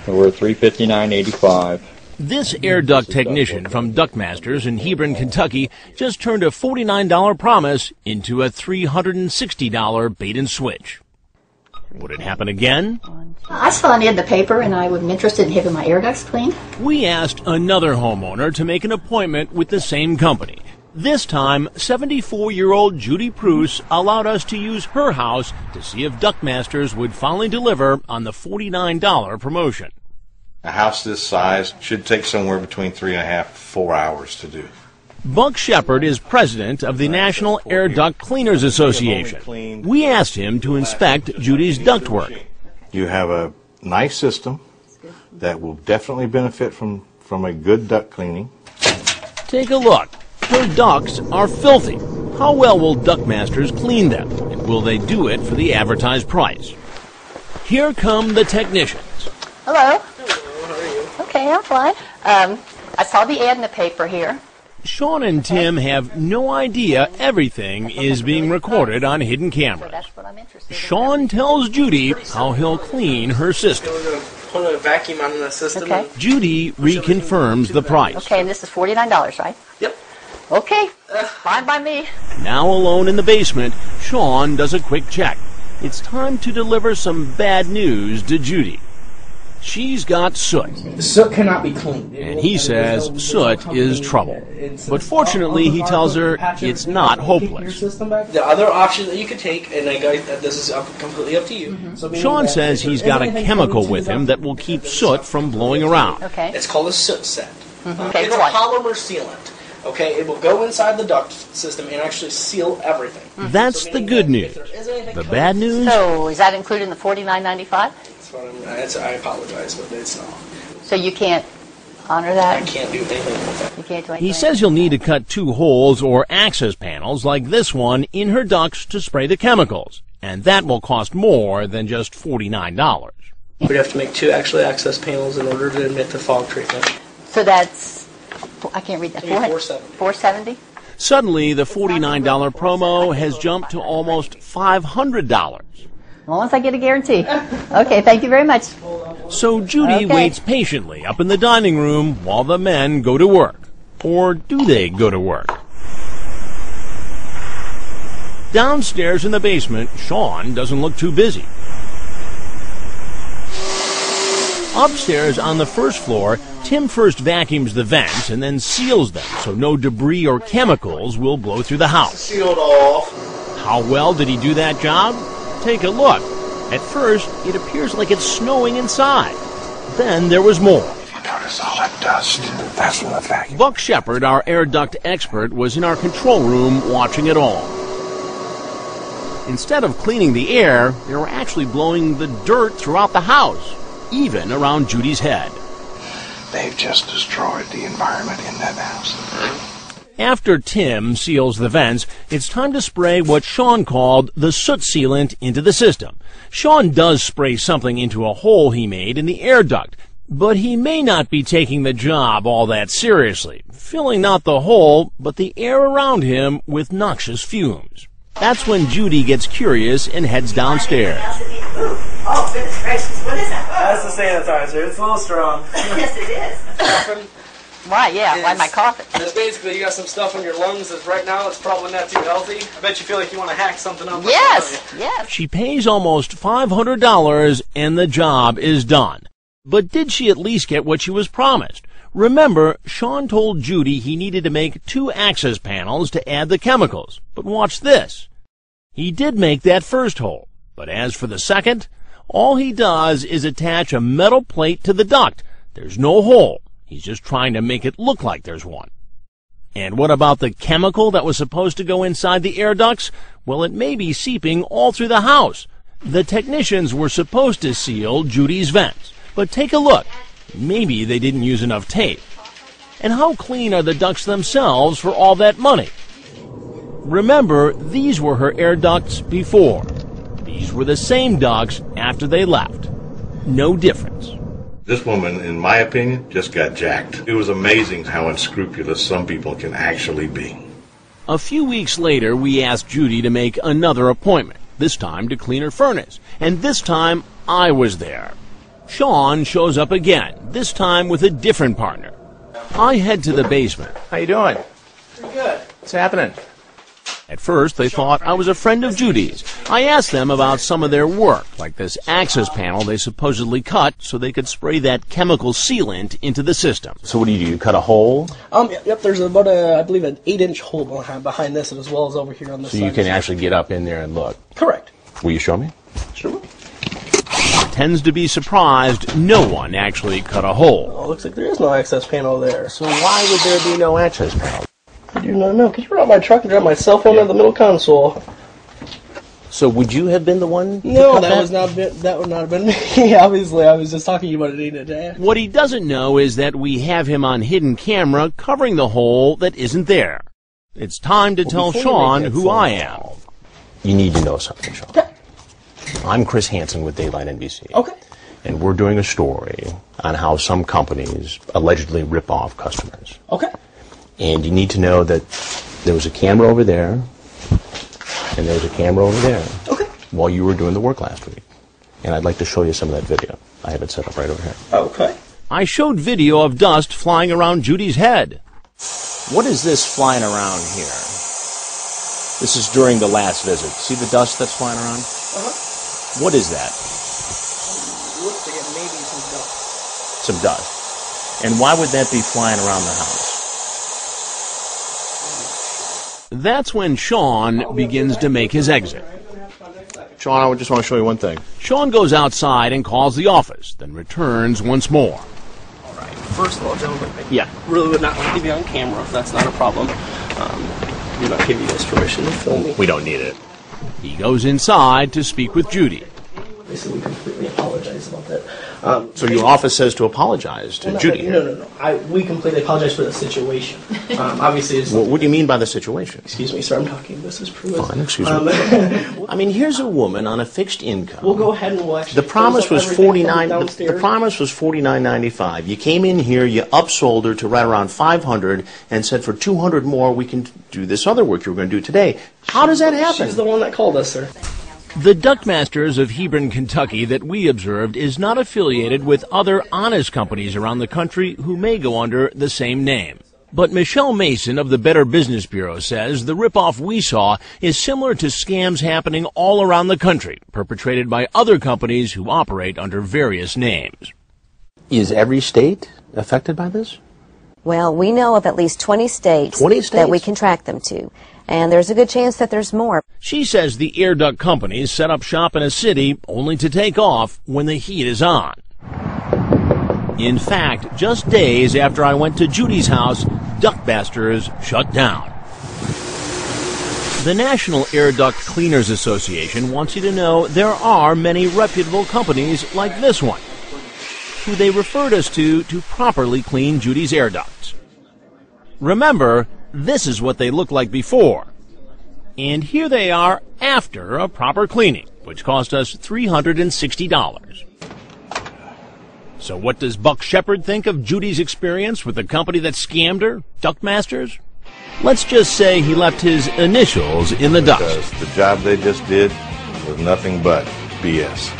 We're $359.85. This air duct technician from Duct Masters in Hebron, Kentucky, just turned a $49 promise into a $360 bait and switch. Would it happen again? I saw an ad in the paper and I was interested in having my air ducts cleaned. We asked another homeowner to make an appointment with the same company. This time, 74-year-old Judy Pruce allowed us to use her house to see if Duct Masters would finally deliver on the $49 promotion. A house this size should take somewhere between 3.5 to 4 hours to do. Buck Shepard is president of the National Air Duct Cleaners Association. We asked him to inspect Judy's ductwork. You have a nice system that will definitely benefit from a good duct cleaning. Take a look. Her ducts are filthy. How well will Duct Masters clean them? And will they do it for the advertised price? Here come the technicians. Hello. How are you? Okay, I'm fine. I saw the ad in the paper here. Sean and Tim have no idea everything is being recorded on hidden cameras. That's what I'm interested in. Sean tells Judy how he'll clean her system. We're going to put a vacuum on the system. Okay. Judy reconfirms the price. Okay, and this is $49, right? Yep. Okay, fine by me. Now alone in the basement, Sean does a quick check. It's time to deliver some bad news to Judy. She's got soot. Soot cannot be cleaned. And he says soot is trouble. But fortunately, he tells her it's not hopeless. The other option that you could take, and this is completely up to you. Sean says he's got a chemical with him that will keep soot from blowing around. Okay. It's called a soot set. Okay, it's a polymer sealant. Okay, it will go inside the duct system and actually seal everything. That's the good news. The bad news? So, is that included in the $49.95? I apologize, but it's not. So you can't honor that? I can't do anything with that. You can't do anything? He says you'll need to cut 2 holes or access panels like this one in her ducts to spray the chemicals. And that will cost more than just $49. We'd have to make 2 actually access panels in order to admit the fog treatment. So that's, I can't read that. $470. $470? Suddenly, the $49 promo has jumped to almost $500. Once I get a guarantee. Okay, thank you very much. So Judy waits patiently up in the dining room while the men go to work. Or do they go to work? Downstairs in the basement, Sean doesn't look too busy. Upstairs on the first floor, Tim first vacuums the vents and then seals them so no debris or chemicals will blow through the house. Sealed off. How well did he do that job? Take a look. At first, it appears like it's snowing inside. Then there was more. If you notice all that dust, that's from the vacuum. Buck Shepard, our air duct expert, was in our control room watching it all. Instead of cleaning the air, they were actually blowing the dirt throughout the house, even around Judy's head. They've just destroyed the environment in that house. After Tim seals the vents, it's time to spray what Sean called the soot sealant into the system. Sean does spray something into a hole he made in the air duct, but he may not be taking the job all that seriously, filling not the hole, but the air around him with noxious fumes. That's when Judy gets curious and heads downstairs. Oh, goodness gracious, what is that? That's the sanitizer. It's a little strong. Yes, it is. Why, yeah, why am I coughing? It's basically you got some stuff in your lungs that right now it's probably not too healthy. I bet you feel like you want to hack something up. Yes, yes. She pays almost $500 and the job is done. But did she at least get what she was promised? Remember, Sean told Judy he needed to make 2 access panels to add the chemicals. But watch this. He did make that first hole. But as for the second, all he does is attach a metal plate to the duct. There's no hole. He's just trying to make it look like there's one. And what about the chemical that was supposed to go inside the air ducts? Well, it may be seeping all through the house. The technicians were supposed to seal Judy's vents. But take a look. Maybe they didn't use enough tape. And how clean are the ducts themselves for all that money? Remember, these were her air ducts before. These were the same ducts after they left. No difference. This woman, in my opinion, just got jacked. It was amazing how unscrupulous some people can actually be. A few weeks later, we asked Judy to make another appointment, this time to clean her furnace. And this time, I was there. Sean shows up again, this time with a different partner. I head to the basement. How you doing? Pretty good. What's happening? At first, they thought I was a friend of Judy's. I asked them about some of their work, like this access panel they supposedly cut so they could spray that chemical sealant into the system. So what do? You cut a hole? Yep, there's about I believe an 8-inch hole behind this as well as over here on this side. So you can actually get up in there and look. Correct. Will you show me? Sure. Tends to be surprised no one actually cut a hole. Oh, looks like there is no access panel there. So why would there be no access panel? I do not know. Could you run out my truck and drop my cell phone in the middle console? So would you have been the one? No, that would not have been me. Obviously, I was just talking about it today. What he doesn't know is that we have him on hidden camera covering the hole that isn't there. It's time to tell Sean who I am. You need to know something, Sean. Okay. I'm Chris Hansen with Dateline NBC. Okay. And we're doing a story on how some companies allegedly rip off customers. Okay. And you need to know that there was a camera over there, and there was a camera over there. Okay. While you were doing the work last week. And I'd like to show you some of that video. I have it set up right over here. Okay. I showed video of dust flying around Judy's head. What is this flying around here? This is during the last visit. See the dust that's flying around? Uh-huh. What is that? Looks like it may be some dust. Some dust. And why would that be flying around the house? That's when Sean begins to make his exit. Sean, I just want to show you one thing. Sean goes outside and calls the office, then returns once more. All right. First of all, gentlemen, Yeah. I really would not like to be on camera if that's not a problem. Do not give you guys permission to film me. We don't need it. He goes inside to speak with Judy. Obviously, we completely apologize about that. So your office says to apologize to Judy. No. We completely apologize for the situation. Obviously, it's... Well, what do you mean by the situation? Excuse me, sir, I'm talking. This is Pruitt. Fine, excuse me. I mean, here's a woman on a fixed income. We'll go ahead and we'll actually... The promise was $49. The downstairs. promise was $49.95. You came in here, you upsold her to right around $500, and said for $200 more we can do this other work you were going to do today. How does that happen? She's the one that called us, sir. The Duct Masters of Hebron, Kentucky that we observed is not affiliated with other honest companies around the country who may go under the same name. But Michelle Mason of the Better Business Bureau says the ripoff we saw is similar to scams happening all around the country, perpetrated by other companies who operate under various names. Is every state affected by this? Well, we know of at least 20 states, 20 states that we can track them to. And there's a good chance that there's more. She says the air duct companies set up shop in a city only to take off when the heat is on. In fact, just days after I went to Judy's house, Duct Masters shut down. The National Air Duct Cleaners Association wants you to know there are many reputable companies like this one, who they referred us to properly clean Judy's air ducts. Remember, this is what they looked like before. And here they are after a proper cleaning, which cost us $360. So what does Buck Shepard think of Judy's experience with the company that scammed her, Duct Masters? Let's just say he left his initials in the dust. The job they just did was nothing but BS.